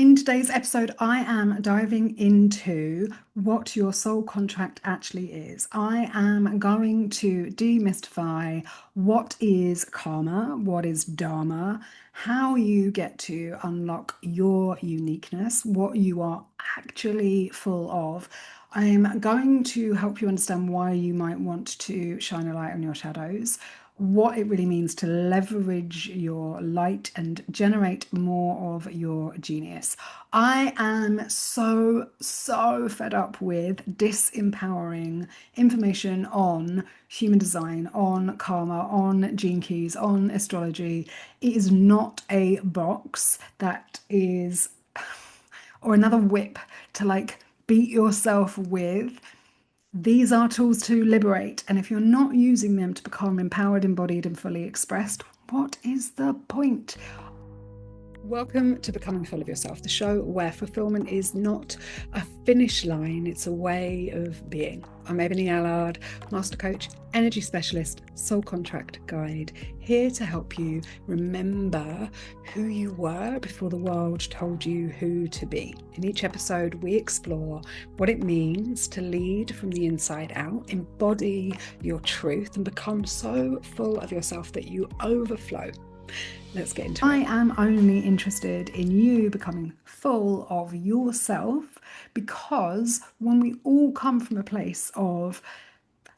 In today's episode, I am diving into what your soul contract actually is. I am going to demystify what is karma, what is dharma, how you get to unlock your uniqueness, what you are actually full of. I'm going to help you understand why you might want to shine a light on your shadows, what it really means to leverage your light and generate more of your genius. I am so fed up with disempowering information on human design, on karma, on gene keys, on astrology. It is not a box that is, or another whip to beat yourself with. These are tools to liberate, and if you're not using them to become empowered, embodied, and fully expressed, what is the point? Welcome to Becoming Full of Yourself, the show where fulfillment is not a finish line, it's a way of being. I'm Ebony Allard, master coach, energy specialist, soul contract guide, here to help you remember who you were before the world told you who to be. In each episode, we explore what it means to lead from the inside out, embody your truth, and become so full of yourself that you overflow. Let's get into it. I am only interested in you becoming full of yourself, because when we all come from a place of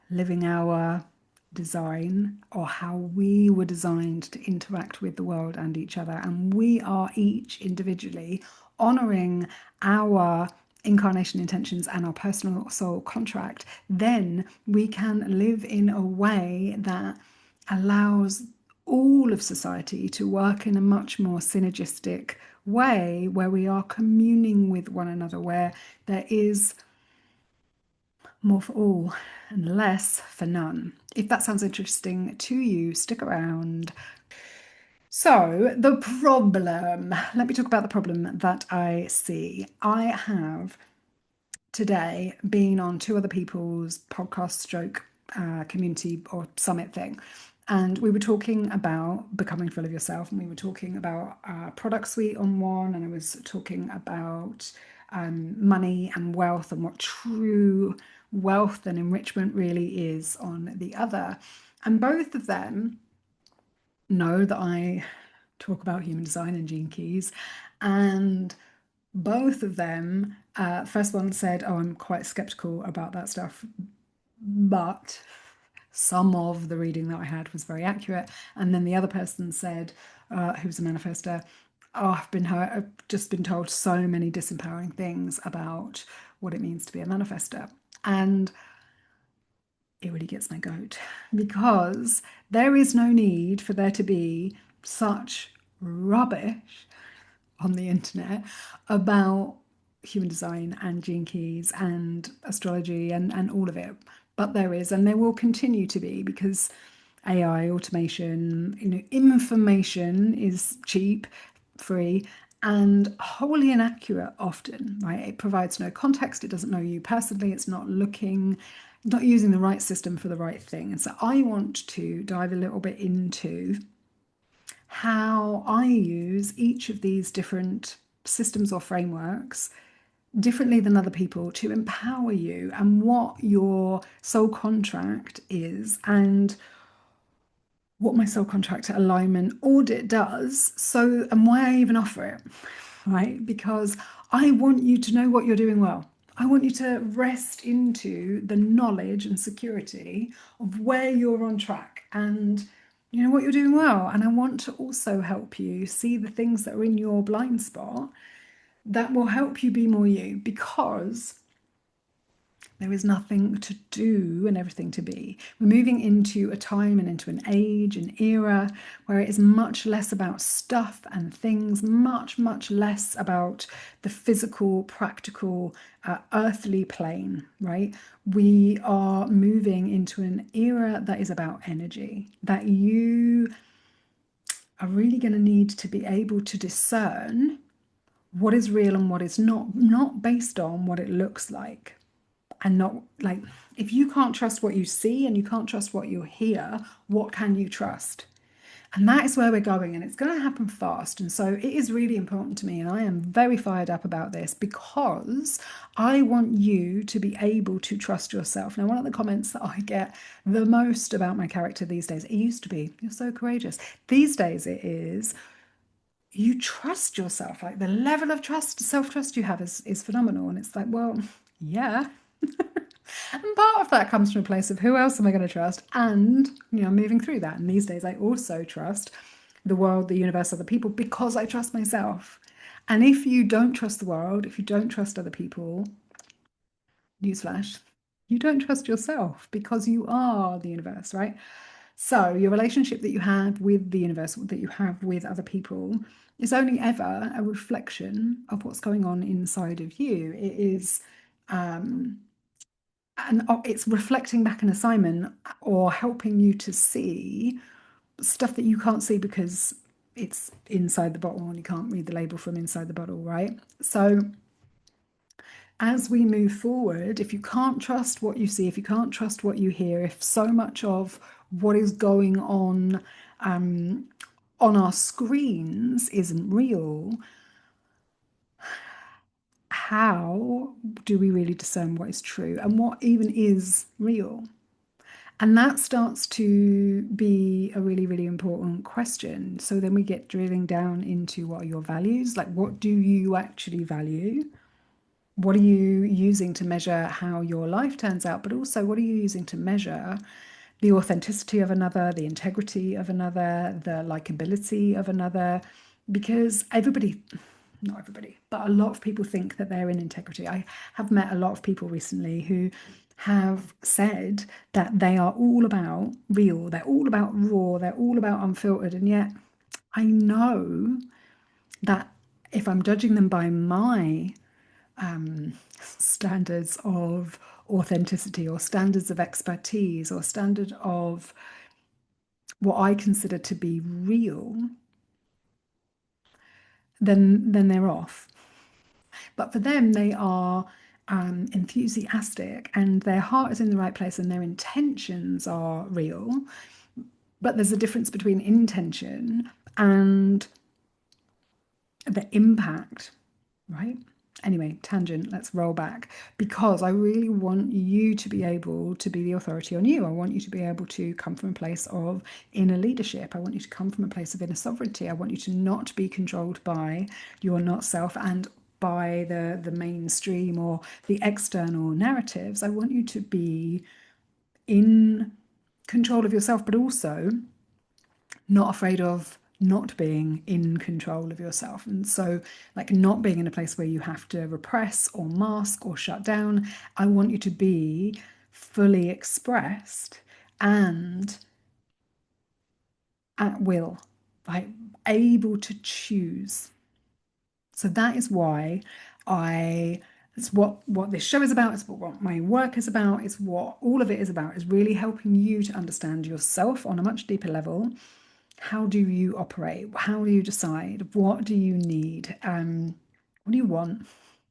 living our design, or how we were designed to interact with the world and each other, and we are each individually honoring our incarnation intentions and our personal soul contract, then we can live in a way that allows all of society to work in a much more synergistic way, where we are communing with one another, where there is more for all and less for none. If that sounds interesting to you, stick around. So, the problem, let me talk about the problem that I see. I have today been on two other people's podcast stroke community or summit thing. And we were talking about becoming full of yourself, and we were talking about product suite on one, and I was talking about money and wealth and what true wealth and enrichment really is on the other. And both of them know that I talk about human design and gene keys, and both of them, first one said, oh, I'm quite skeptical about that stuff, but some of the reading that I had was very accurate. And then the other person said, who's a manifester, oh, I've just been told so many disempowering things about what it means to be a manifester. And it really gets my goat, because there is no need for there to be such rubbish on the internet about human design and gene keys and astrology and all of it. But there is, and there will continue to be, because AI, automation, information is cheap, free, and wholly inaccurate often, right? It provides no context, it doesn't know you personally, it's not using the right system for the right thing. And so I want to dive a little bit into how I use each of these different systems or frameworks differently than other people to empower you, and what your soul contract is, and what my soul contract alignment audit does, and why I even offer it, right? Because I want you to know what you're doing well. I want you to rest into the knowledge and security of where you're on track and you know what you're doing well. And I want to also help you see the things that are in your blind spot that will help you be more you, because there is nothing to do and everything to be. We're moving into a time and into an age, an era, where it is much less about stuff and things, much less about the physical, practical, earthly plane, right? We are moving into an era that is about energy, that you are really going to need to be able to discern what is real and what is not based on what it looks like. And not like, if you can't trust what you see and you can't trust what you hear, what can you trust? And that is where we're going, and it's going to happen fast. And so it is really important to me, and I am very fired up about this because I want you to be able to trust yourself. Now, one of the comments that I get the most about my character these days, it used to be, you're so courageous. These days, it is, you trust yourself. Like the level of trust, self-trust you have is phenomenal. And it's like, well, yeah. And part of that comes from a place of who else am I going to trust? And, moving through that. And these days, I also trust the world, the universe, other people because I trust myself. And if you don't trust the world, if you don't trust other people, newsflash, you don't trust yourself because you are the universe, right? So your relationship that you have with the universe, that you have with other people, is only ever a reflection of what's going on inside of you. It is and it's reflecting back an assignment or helping you to see stuff that you can't see because it's inside the bottle and you can't read the label from inside the bottle, right? So as we move forward, if you can't trust what you see, if you can't trust what you hear, if so much of what is going on our screens isn't real, how do we really discern what is true and what even is real? And that starts to be a really, really important question. So then we get drilling down into what are your values? Like, what do you actually value? What are you using to measure how your life turns out? But also, what are you using to measure the authenticity of another, the integrity of another, the likability of another? Because everybody, not everybody, but a lot of people think that they're in integrity. I have met a lot of people recently who have said that they are all about real, they're all about raw, they're all about unfiltered. And yet I know that if I'm judging them by my standards of authenticity or standards of expertise or standard of what I consider to be real, then they're off. But for them, they are enthusiastic and their heart is in the right place and their intentions are real. But there's a difference between intention and the impact, right? Anyway, tangent, let's roll back because I really want you to be able to be the authority on you. I want you to be able to come from a place of inner leadership. I want you to come from a place of inner sovereignty. I want you to not be controlled by your not self and by the mainstream or the external narratives. I want you to be in control of yourself, but also not afraid of not being in control of yourself. And so, like, not being in a place where you have to repress or mask or shut down. I want you to be fully expressed and at will, like able to choose. So that is why I it's what this show is about, it's what my work is about, it's what all of it is about, is really helping you to understand yourself on a much deeper level. How do you operate? How do you decide? What do you need? What do you want?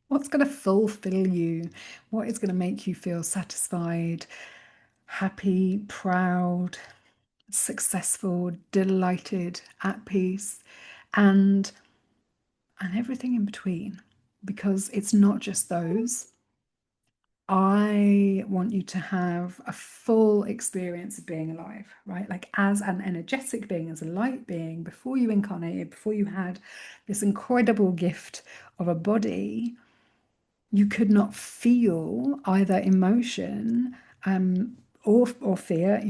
What's going to fulfill you? What is going to make you feel satisfied, happy, proud, successful, delighted, at peace, and everything in between? Because it's not just those. I want you to have a full experience of being alive, right? Like as an energetic being, as a light being, before you incarnated, before you had this incredible gift of a body, you could not feel either emotion or fear,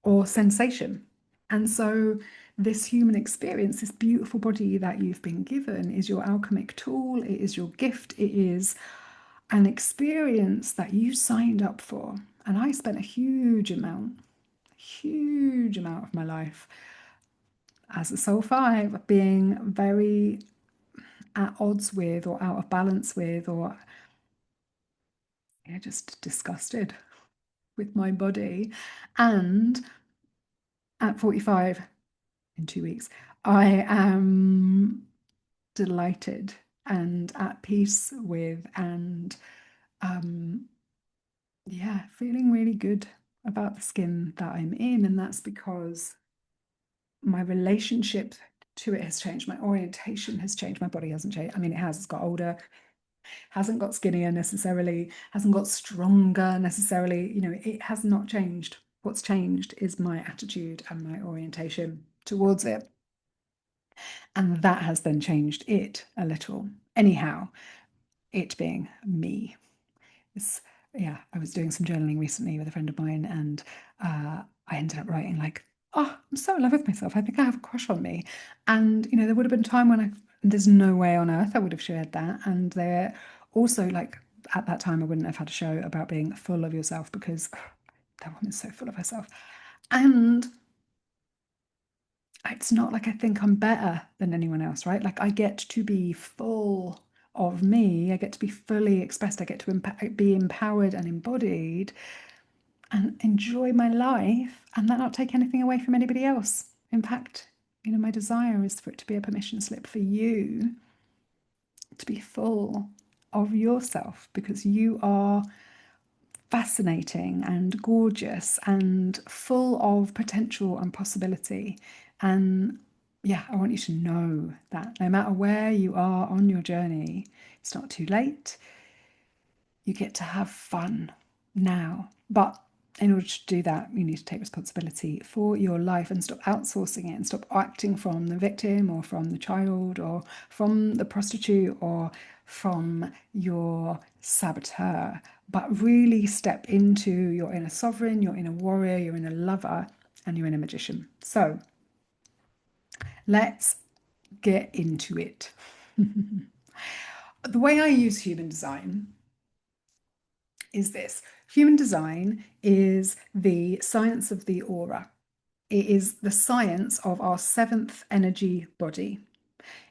or sensation. And so this human experience, this beautiful body that you've been given, is your alchemic tool, it is your gift, it is an experience that you signed up for. And I spent a huge amount of my life as a soul five being very at odds with or out of balance with or just disgusted with my body. And at 45 in 2 weeks, I am delighted and at peace with and yeah, feeling really good about the skin that I'm in. And that's because my relationship to it has changed. My orientation has changed. My body hasn't changed. I mean, it has. It's got older, hasn't got skinnier necessarily, hasn't got stronger necessarily. It has not changed. What's changed is my attitude and my orientation towards it. And that has then changed it a little. Anyhow, it being me. It's, yeah, I was doing some journaling recently with a friend of mine, and I ended up writing like, "Oh, I'm so in love with myself. I think I have a crush on me." And there would have been a time when there's no way on earth I would have shared that. And there also, like, at that time, I wouldn't have had a show about being full of yourself, because that woman's so full of herself. And it's not like I think I'm better than anyone else, right? Like, I get to be full of me. I get to be fully expressed. I get to be empowered and embodied and enjoy my life, and that not take anything away from anybody else. In fact, my desire is for it to be a permission slip for you to be full of yourself, because you are fascinating and gorgeous and full of potential and possibility. And yeah, I want you to know that no matter where you are on your journey, it's not too late. You get to have fun now. But in order to do that, you need to take responsibility for your life and stop outsourcing it, and stop acting from the victim or from the child or from the prostitute or from your saboteur, but really step into your inner sovereign, your inner warrior, your inner lover, and your inner magician. So let's get into it. The way I use human design is this. Human design is the science of the aura. It is the science of our seventh energy body.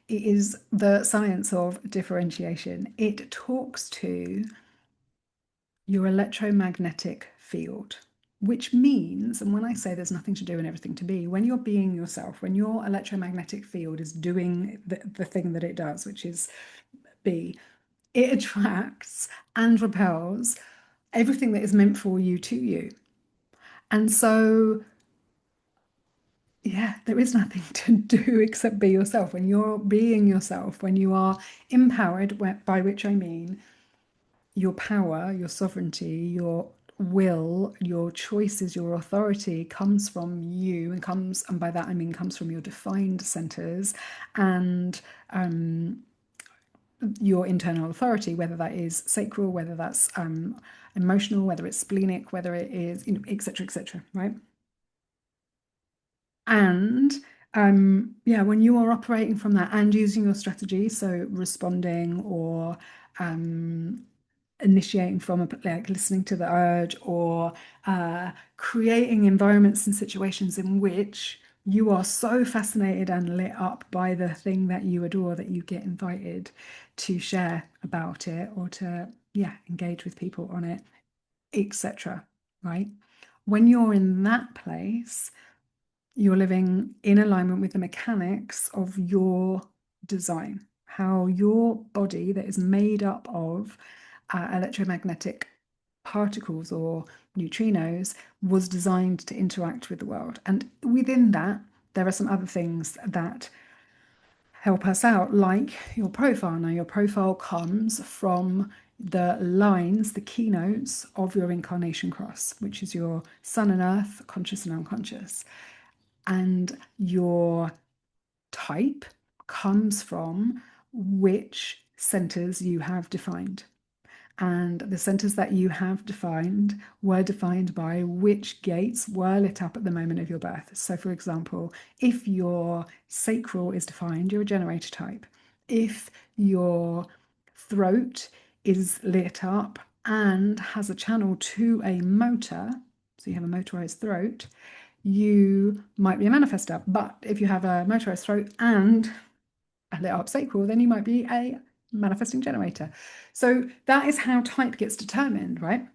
It is the science of differentiation. It talks to your electromagnetic field, which means, and when I say there's nothing to do and everything to be, when you're being yourself, when your electromagnetic field is doing the thing that it does, which is be, it attracts and repels everything that is meant for you to you. And so, yeah, there is nothing to do except be yourself. When you're being yourself, when you are empowered, by which I mean your power, your sovereignty, your will, your choices, your authority comes from you, and by that I mean comes from your defined centers and your internal authority, whether that is sacral, whether that's emotional, whether it's splenic, whether it is, etc., etc., right? And yeah, when you are operating from that and using your strategy, so responding or initiating from like listening to the urge, or creating environments and situations in which you are so fascinated and lit up by the thing that you adore that you get invited to share about it, or to, yeah, engage with people on it, etc. Right? When you're in that place, you're living in alignment with the mechanics of your design, how your body that is made up of electromagnetic particles or neutrinos was designed to interact with the world. And within that, there are some other things that help us out, like your profile. Now, your profile comes from the lines, the keynotes of your incarnation cross, which is your sun and earth, conscious and unconscious. And your type comes from which centers you have defined. And the centers that you have defined were defined by which gates were lit up at the moment of your birth. So, for example, if your sacral is defined, you're a generator type. If your throat is lit up and has a channel to a motor, so you have a motorized throat, you might be a manifester. But if you have a motorized throat and a lit up sacral, then you might be a manifesting generator. So that is how type gets determined, right?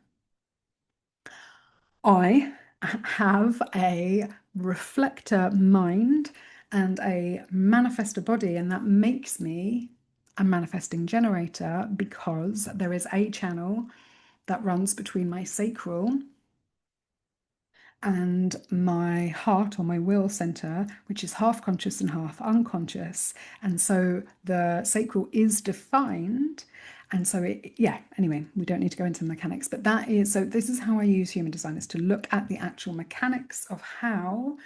I have a reflector mind and a manifestor body, and that makes me a manifesting generator because there is a channel that runs between my sacral and my heart or my will center, which is half conscious and half unconscious. And so the sacral is defined. And so yeah, anyway, we don't need to go into the mechanics, but that is, so this is how I use human design, is to look at the actual mechanics of how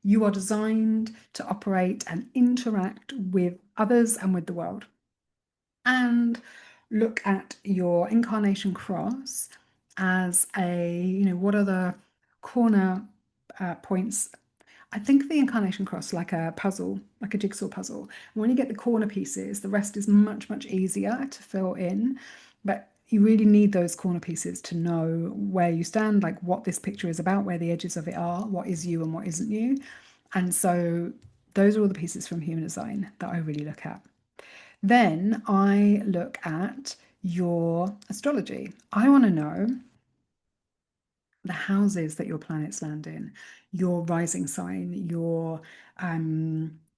you are designed to operate and interact with others and with the world. And look at your incarnation cross as a, what are the corner points? I think of the incarnation cross like a puzzle, like a jigsaw puzzle. And when you get the corner pieces, the rest is much, much easier to fill in. But you really need those corner pieces to know where you stand, like what this picture is about, where the edges of it are, what is you and what isn't you. And so those are all the pieces from human design that I really look at. Then I look at your astrology. I want to know the houses that your planets land in, your rising sign, your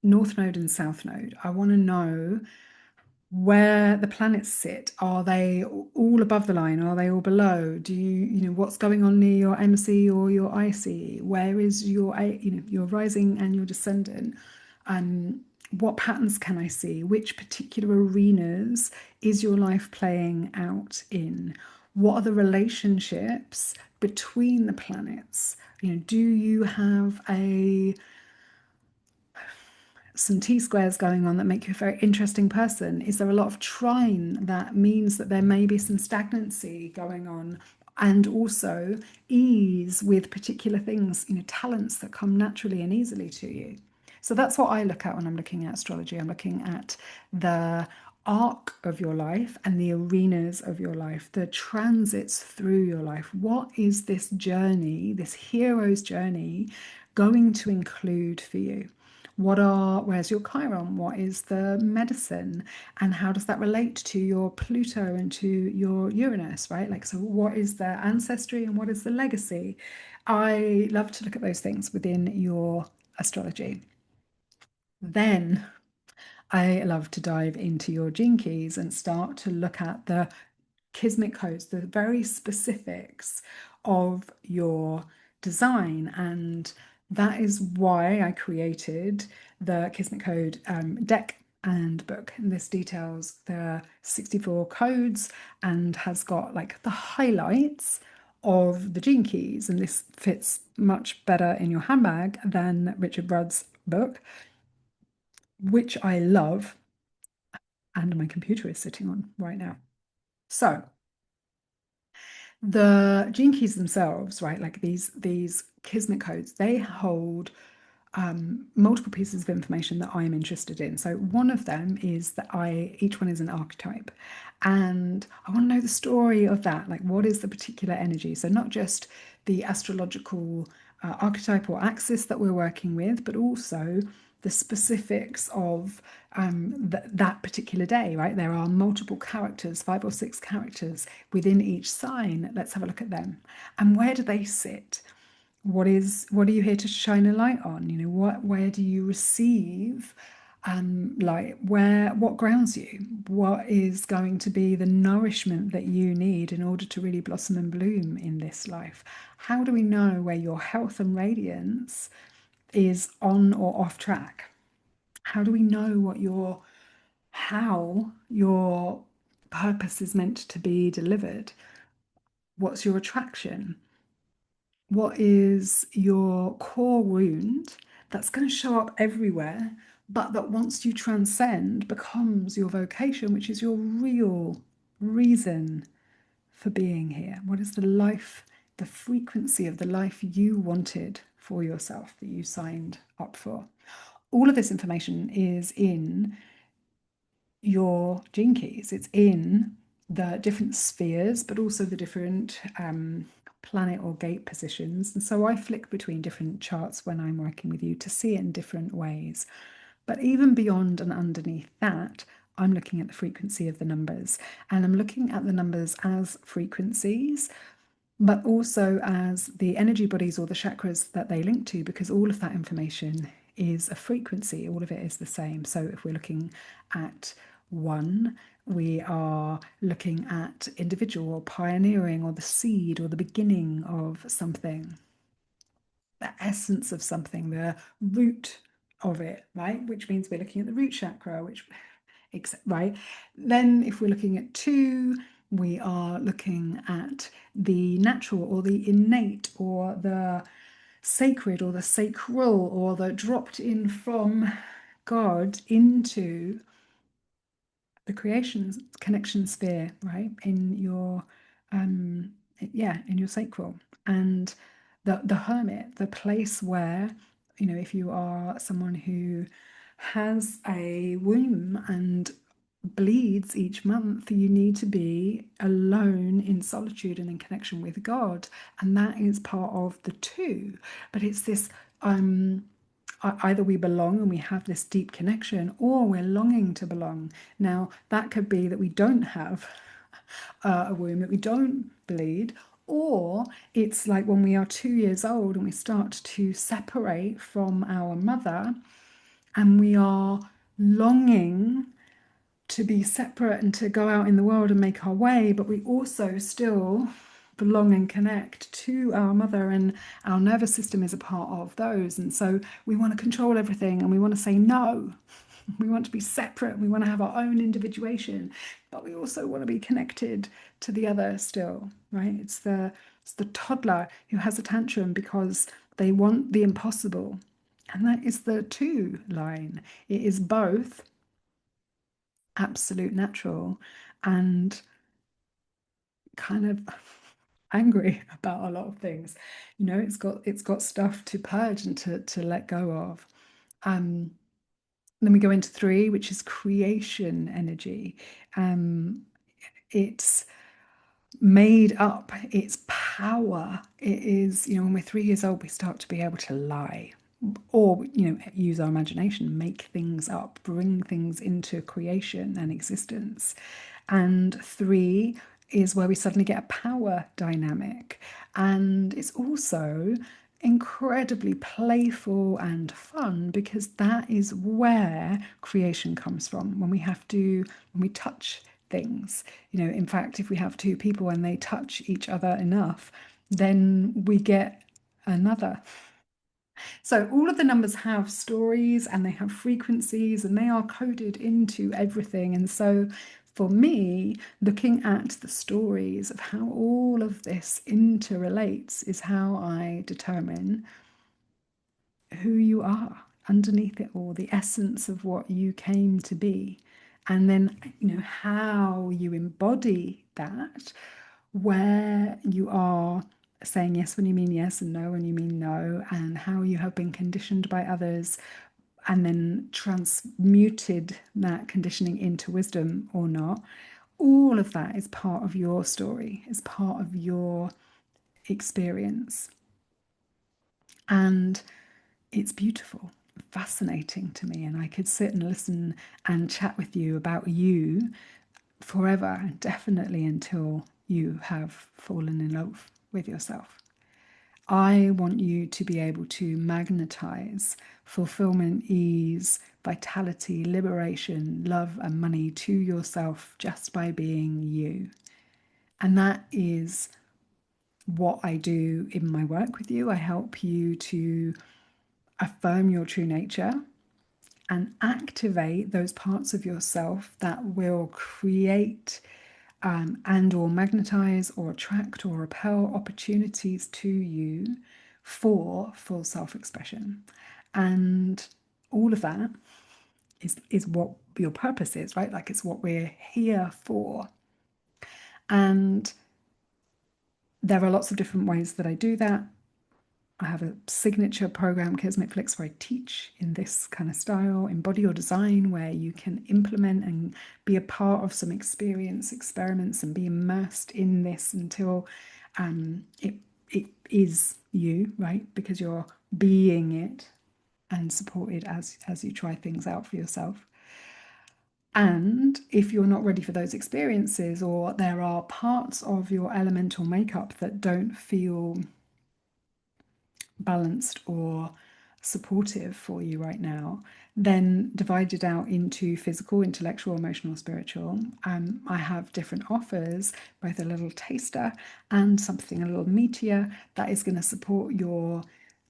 north node and south node. I want to know where the planets sit. Are they all above the line? Are they all below? Do what's going on near your MC or your IC? Where is your, your rising and your descendant? What patterns can I see? Which particular arenas is your life playing out in? What are the relationships between the planets? Do you have some T-squares going on that make you a very interesting person? Is there a lot of trine that means that there may be some stagnancy going on? And also ease with particular things, talents that come naturally and easily to you. So that's what I look at when I'm looking at astrology. I'm looking at the arc of your life and the arenas of your life, the transits through your life. What is this journey, this hero's journey, going to include for you? Where's your Chiron? What is the medicine? And how does that relate to your Pluto and to your Uranus, right? Like, so what is the ancestry and what is the legacy? I love to look at those things within your astrology. Then I love to dive into your gene keys and start to look at the kismet codes, the very specifics of your design. And that is why I created the Kismet Code deck and book. And this details the 64 codes and has got like the highlights of the gene keys. And this fits much better in your handbag than Richard Rudd's book, which I love. And my computer is sitting on right now. So the gene keys themselves, right, like these kismet codes, they hold multiple pieces of information that I'm interested in. So one of them is that each one is an archetype, and I want to know the story of that. Like, what is the particular energy? So not just the astrological archetype or axis that we're working with, but also the specifics of that particular day, right? There are multiple characters, 5 or 6 characters within each sign. Let's have a look at them. And where do they sit? What are you here to shine a light on? Where do you receive light? What grounds you? What is going to be the nourishment that you need in order to really blossom and bloom in this life? How do we know where your health and radiance is on or off track? How do we know how your purpose is meant to be delivered? What's your attraction? What is your core wound that's going to show up everywhere, but that once you transcend becomes your vocation, which is your real reason for being here? What is the frequency of the life you wanted for yourself, that you signed up for? All of this information is in your gene keys. It's in the different spheres, but also the different planet or gate positions. And so I flick between different charts when I'm working with you to see it in different ways. But even beyond and underneath that, I'm looking at the frequency of the numbers, and I'm looking at the numbers as frequencies, but also as the energy bodies or the chakras that they link to, because all of that information is a frequency, all of it is the same. So if we're looking at 1, we are looking at individual or pioneering or the seed or the beginning of something. the essence of something, the root of it, right? Which means we're looking at the root chakra, which, right? Then if we're looking at 2, we are looking at the natural or the innate or the sacred or the sacral or the dropped in from God into the creation connection sphere, right? In your in your sacral. And the hermit, the place where, if you are someone who has a womb and bleeds each month, you need to be alone in solitude and in connection with God. And that is part of the 2. But it's this either we belong and we have this deep connection, or we're longing to belong. Now, that could be that we don't have a womb, that we don't bleed, or it's like when we are 2 years old and we start to separate from our mother and we are longing to be separate and to go out in the world and make our way, but we also still belong and connect to our mother, and our nervous system is a part of those. And so we want to control everything and we want to say no. We want to be separate. We want to have our own individuation, but we also want to be connected to the other still, right? It's the toddler who has a tantrum because they want the impossible. And that is the 2 line. It is both absolute natural and kind of angry about a lot of things. It's got stuff to purge and to let go of. Then we go into 3, which is creation energy. It's made up, it's power. It is, when we're 3 years old, we start to be able to lie, or use our imagination, make things up, bring things into creation and existence. And 3 is where we suddenly get a power dynamic, and it's also incredibly playful and fun, because that is where creation comes from. When we touch things, in fact, if we have 2 people and they touch each other enough, then we get another. So all of the numbers have stories and they have frequencies and they are coded into everything. And so for me, looking at the stories of how all of this interrelates is how I determine who you are underneath it all, the essence of what you came to be. And then, how you embody that, where you are saying yes when you mean yes and no when you mean no, and how you have been conditioned by others and then transmuted that conditioning into wisdom or not. All of that is part of your story, is part of your experience. And it's beautiful, fascinating to me. And I could sit and listen and chat with you about you forever, and definitely until you have fallen in love with yourself. I want you to be able to magnetize fulfillment, ease, vitality, liberation, love, and money to yourself just by being you. And that is what I do in my work with you. I help you to affirm your true nature and activate those parts of yourself that will create and or magnetize or attract or repel opportunities to you for full self-expression. And all of that is what your purpose is, right? Like, it's what we're here for. And there are lots of different ways that I do that. I have a signature program, Kismet Flicks, where I teach in this kind of style, embody your design, where you can implement and be a part of some experiments, and be immersed in this until it is you, right? Because you're being it and supported as you try things out for yourself. And if you're not ready for those experiences, or there are parts of your elemental makeup that don't feel balanced or supportive for you right now, then divide it out into physical, intellectual, emotional, spiritual. I have different offers, both a little taster and something a little meatier, that is going to support your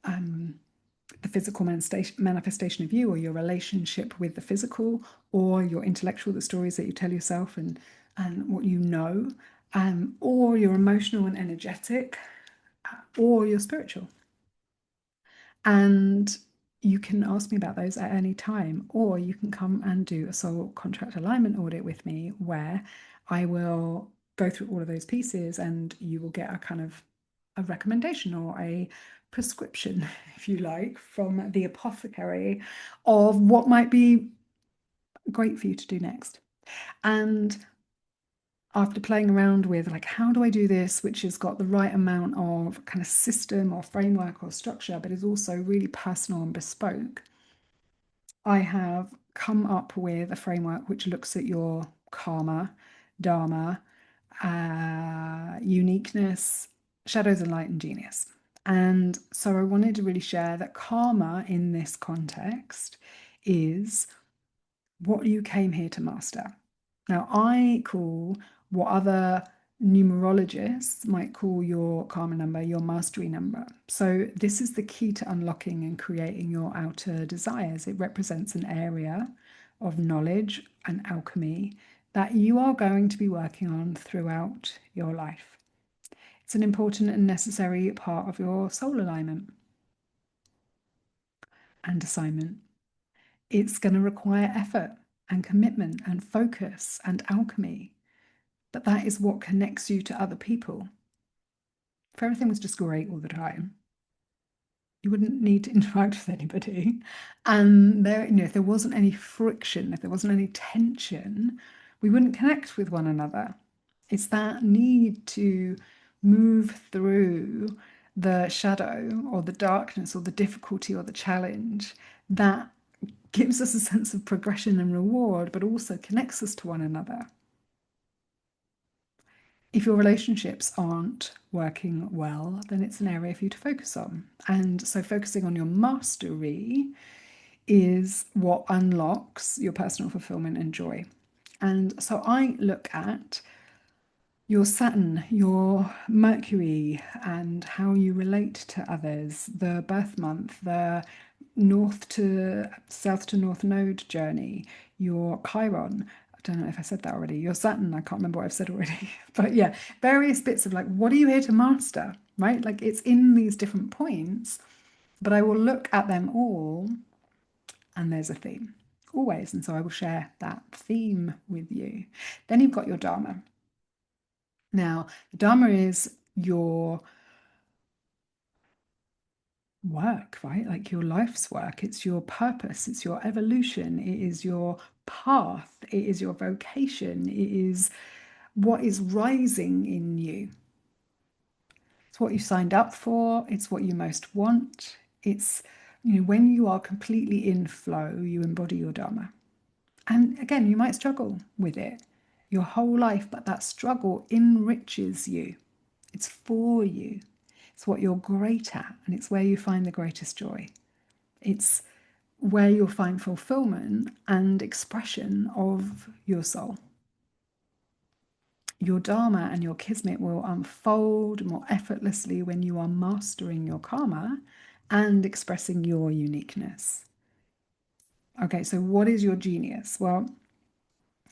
the physical manifestation of you, or your relationship with the physical, or your intellectual, the stories that you tell yourself and what you know, or your emotional and energetic, or your spiritual. And you can ask me about those at any time, or you can come and do a soul contract alignment audit with me where I will go through all of those pieces and you will get a kind of a recommendation or a prescription, if you like, from the apothecary of what might be great for you to do next. And after playing around with like, how do I do this, which has got the right amount of kind of system or framework or structure, but is also really personal and bespoke, I have come up with a framework which looks at your karma, dharma, uniqueness, shadows and light, and genius. And so I wanted to really share that karma in this context is what you came here to master. Now, I call what other numerologists might call your karma number your mastery number. So, this is the key to unlocking and creating your outer desires. It represents an area of knowledge and alchemy that you are going to be working on throughout your life. It's an important and necessary part of your soul alignment and assignment. It's going to require effort and commitment and focus and alchemy. But that is what connects you to other people. If everything was just great all the time, you wouldn't need to interact with anybody. And there, if there wasn't any friction, if there wasn't any tension, we wouldn't connect with one another. It's that need to move through the shadow or the darkness or the difficulty or the challenge that gives us a sense of progression and reward, but also connects us to one another. If your relationships aren't working well, then it's an area for you to focus on. And so, focusing on your mastery is what unlocks your personal fulfillment and joy. And so, I look at your Saturn, your Mercury, and how you relate to others, the birth month, the north to south to north node journey, your Chiron. I don't know if I said that already. Your Saturn, I can't remember what I've said already. But yeah, various bits of like, what are you here to master, right? Like it's in these different points, but I will look at them all and there's a theme always. And so I will share that theme with you. Then you've got your Dharma. Now, the Dharma is your work, right? Like your life's work. It's your purpose. It's your evolution. It is your path. It is your vocation. It is what is rising in you. It's what you signed up for. It's what you most want. It's, when you are completely in flow, you embody your Dharma. And again, you might struggle with it your whole life, but that struggle enriches you. It's for you. It's what you're great at, and it's where you find the greatest joy. It's where you'll find fulfillment and expression of your soul. Your Dharma and your Kismet will unfold more effortlessly when you are mastering your karma and expressing your uniqueness. Okay, so what is your genius? Well,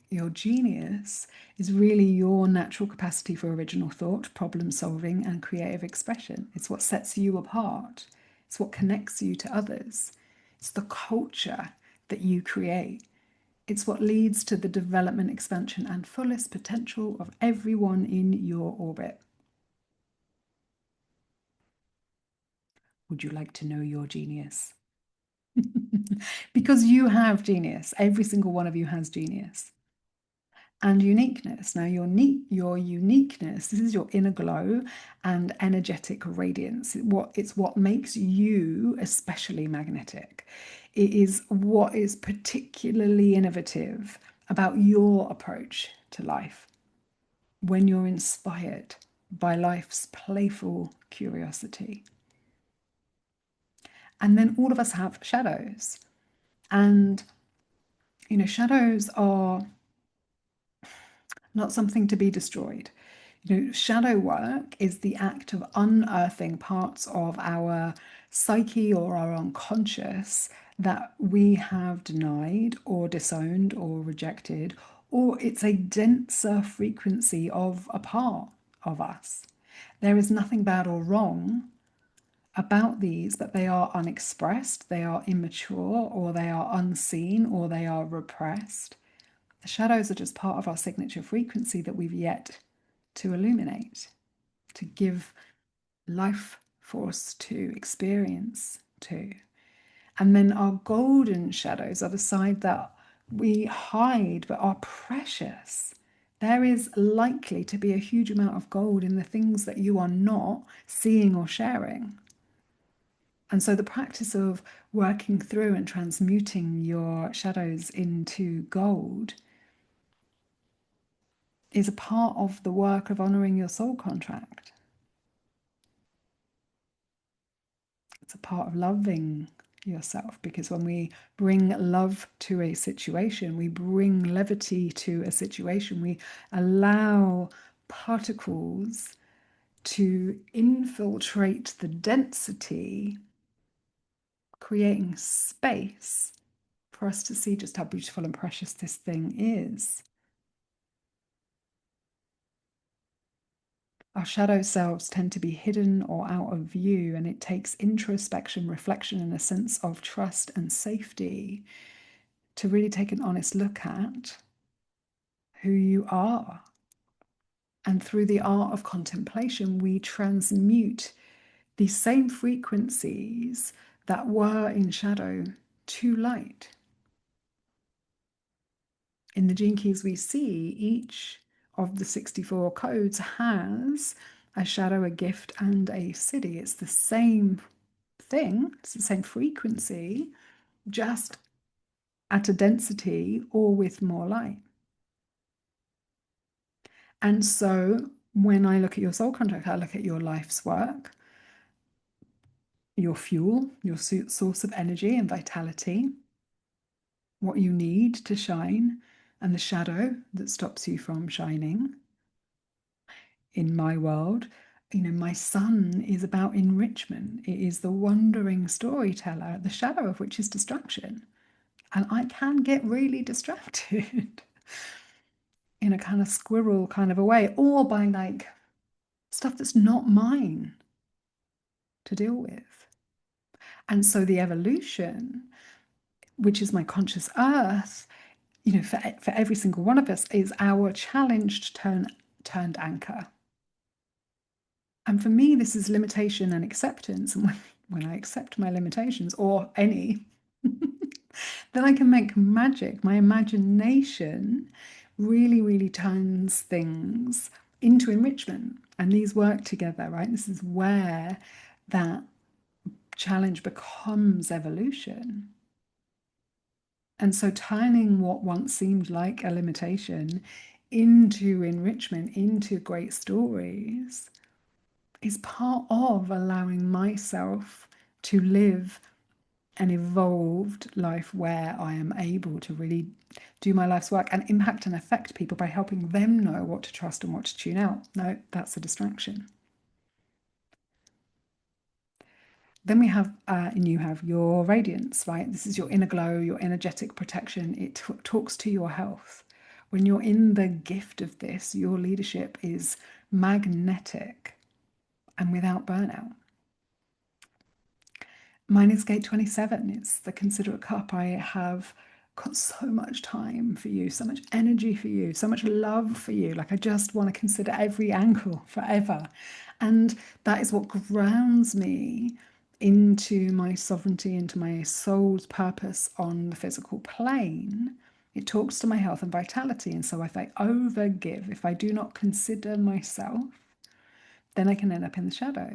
your genius is really your natural capacity for original thought, problem solving, and creative expression. It's what sets you apart. It's what connects you to others. It's the culture that you create. It's what leads to the development, expansion, and fullest potential of everyone in your orbit. Would you like to know your genius? Because you have genius. Every single one of you has genius. And uniqueness. Now, your uniqueness, this is your inner glow and energetic radiance. It's what makes you especially magnetic. It is what is particularly innovative about your approach to life when you're inspired by life's playful curiosity. And then all of us have shadows. And, shadows are not something to be destroyed. Shadow work is the act of unearthing parts of our psyche or our unconscious that we have denied or disowned or rejected, or it's a denser frequency of a part of us. There is nothing bad or wrong about these, but they are unexpressed, they are immature, or they are unseen, or they are repressed. The shadows are just part of our signature frequency that we've yet to illuminate, to give life force to, experience to. And then our golden shadows are the side that we hide but are precious. There is likely to be a huge amount of gold in the things that you are not seeing or sharing. And so the practice of working through and transmuting your shadows into gold is a part of the work of honoring your soul contract. It's a part of loving yourself, because when we bring love to a situation, we bring levity to a situation, we allow particles to infiltrate the density, creating space for us to see just how beautiful and precious this thing is. Our shadow selves tend to be hidden or out of view, and it takes introspection, reflection, and a sense of trust and safety to really take an honest look at who you are. And through the art of contemplation, we transmute these same frequencies that were in shadow to light. In the gene keys we see, each of the 64 codes has a shadow, a gift, and a siddhi. It's the same thing, it's the same frequency, just at a density or with more light. And so when I look at your soul contract, I look at your life's work, your fuel, your source of energy and vitality, what you need to shine, and the shadow that stops you from shining. In my world, my sun is about enrichment. It is the wandering storyteller, the shadow of which is distraction. And I can get really distracted in a kind of squirrel kind of a way, or by like stuff that's not mine to deal with. And so the evolution, which is my conscious earth, for every single one of us, is our challenged turned anchor. And for me, this is limitation and acceptance. And when I accept my limitations, or any, then I can make magic. My imagination really, really turns things into enrichment. And these work together, right? This is where that challenge becomes evolution. And so turning what once seemed like a limitation into enrichment, into great stories, is part of allowing myself to live an evolved life where I am able to really do my life's work and impact and affect people by helping them know what to trust and what to tune out. No, that's a distraction. Then we have, and you have your radiance, right? This is your inner glow, your energetic protection. It talks to your health. When you're in the gift of this, your leadership is magnetic and without burnout. Mine is gate 27. It's the considerate cup. I have got so much time for you, so much energy for you, so much love for you. Like I just want to consider every angle forever. And that is what grounds me into my sovereignty, into my soul's purpose on the physical plane. It talks to my health and vitality. And so if I overgive, if I do not consider myself, then I can end up in the shadow.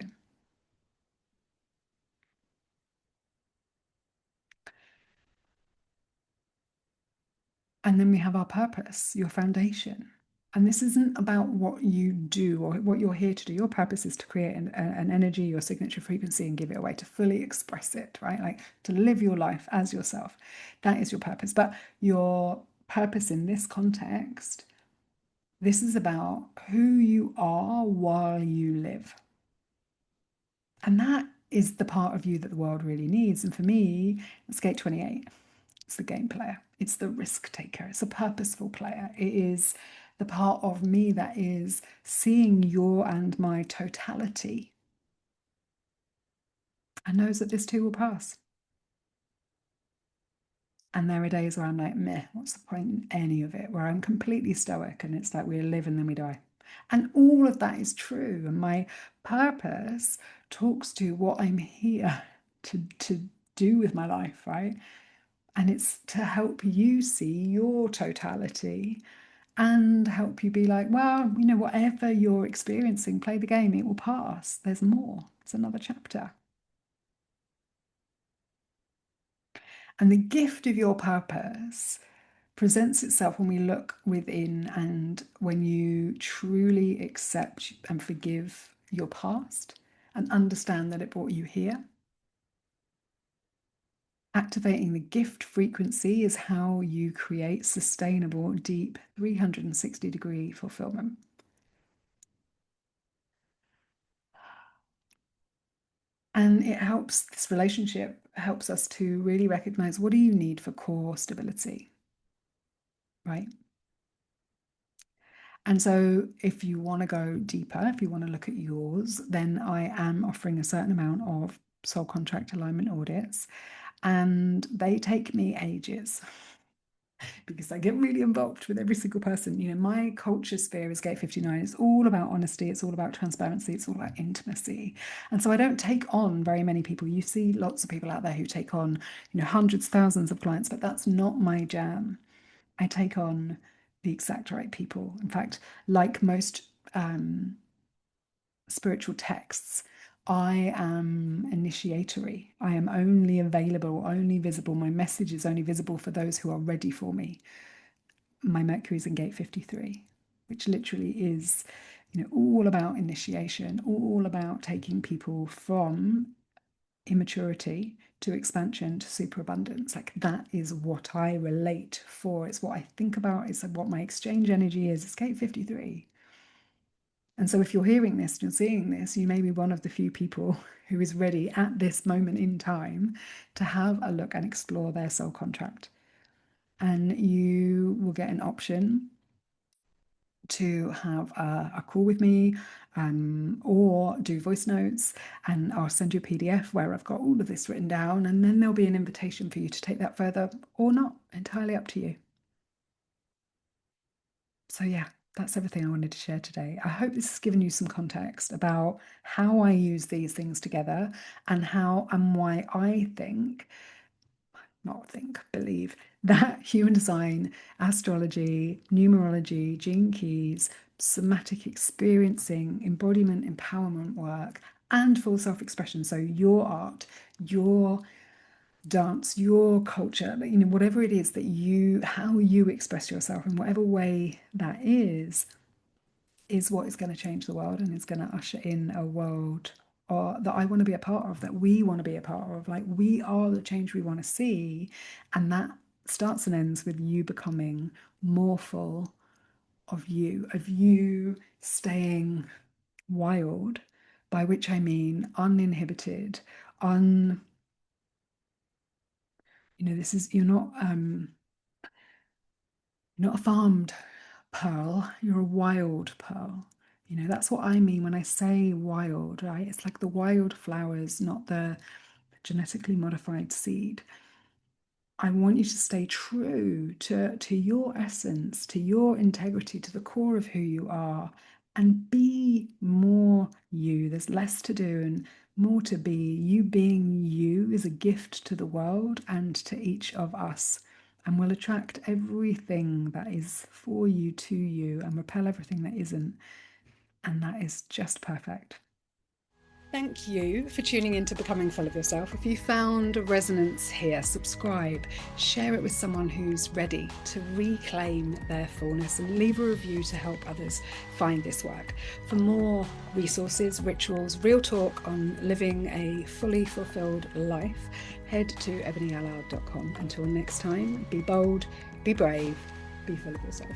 And then we have our purpose, your foundation. And this isn't about what you do or what you're here to do. Your purpose is to create an energy, your signature frequency, and give it away, to fully express it, right? Like to live your life as yourself. That is your purpose. But your purpose in this context, this is about who you are while you live. And that is the part of you that the world really needs. And for me, it's gate 28. It's the game player. It's the risk taker. It's a purposeful player. It is the part of me that is seeing your and my totality and knows that this too will pass. And there are days where I'm like, meh, what's the point in any of it? Where I'm completely stoic and it's like we live and then we die. And all of that is true. And my purpose talks to what I'm here to do with my life, right? And it's to help you see your totality and help you be like, well, you know, whatever you're experiencing, play the game, it will pass. There's more. It's another chapter. And the gift of your purpose presents itself when we look within and when you truly accept and forgive your past and understand that it brought you here. Activating the gift frequency is how you create sustainable, deep, 360-degree fulfillment. And it helps, this relationship helps us to really recognize, what do you need for core stability, right? And so if you want to go deeper, if you want to look at yours, then I am offering a certain amount of soul contract alignment audits, and they take me ages because I get really involved with every single person. You know, my culture sphere is gate 59. It's all about honesty. It's all about transparency. It's all about intimacy. And so I don't take on very many people. You see lots of people out there who take on, you know, hundreds, thousands of clients, but that's not my jam. I take on the exact right people. In fact, like most spiritual texts, I am initiatory. I am only available, only visible. My message is only visible for those who are ready for me. My Mercury's in gate 53, which literally is, you know, all about initiation, all about taking people from immaturity to expansion to superabundance. Like, that is what I relate for. It's what I think about. It's what my exchange energy is. It's gate 53. And so if you're hearing this and you're seeing this, you may be one of the few people who is ready at this moment in time to have a look and explore their soul contract. And you will get an option to have a call with me, or do voice notes, and I'll send you a PDF where I've got all of this written down, and then there'll be an invitation for you to take that further or not, entirely up to you. So yeah, that's everything I wanted to share today. I hope this has given you some context about how I use these things together and how and why I believe that human design, astrology, numerology, gene keys, somatic experiencing, embodiment, empowerment work, and full self-expression. So your art, your dance, your culture, you know, whatever it is that how you express yourself in whatever way that is what is going to change the world and is going to usher in a world that I want to be a part of, that we want to be a part of. Like, we are the change we want to see, and that starts and ends with you becoming more full of you staying wild, by which I mean uninhibited, this is, you're not a farmed pearl, you're a wild pearl. You know, that's what I mean when I say wild, right? It's like the wild flowers, not the genetically modified seed. I want you to stay true to your essence, to your integrity, to the core of who you are, and be more you. There's less to do and more to be. You being you is a gift to the world and to each of us, and will attract everything that is for you to you and repel everything that isn't. And that is just perfect. Thank you for tuning in to Becoming Full of Yourself. If you found resonance here, subscribe, share it with someone who's ready to reclaim their fullness, and leave a review to help others find this work. For more resources, rituals, real talk on living a fully fulfilled life, head to ebonyallard.com. Until next time, be bold, be brave, be full of yourself.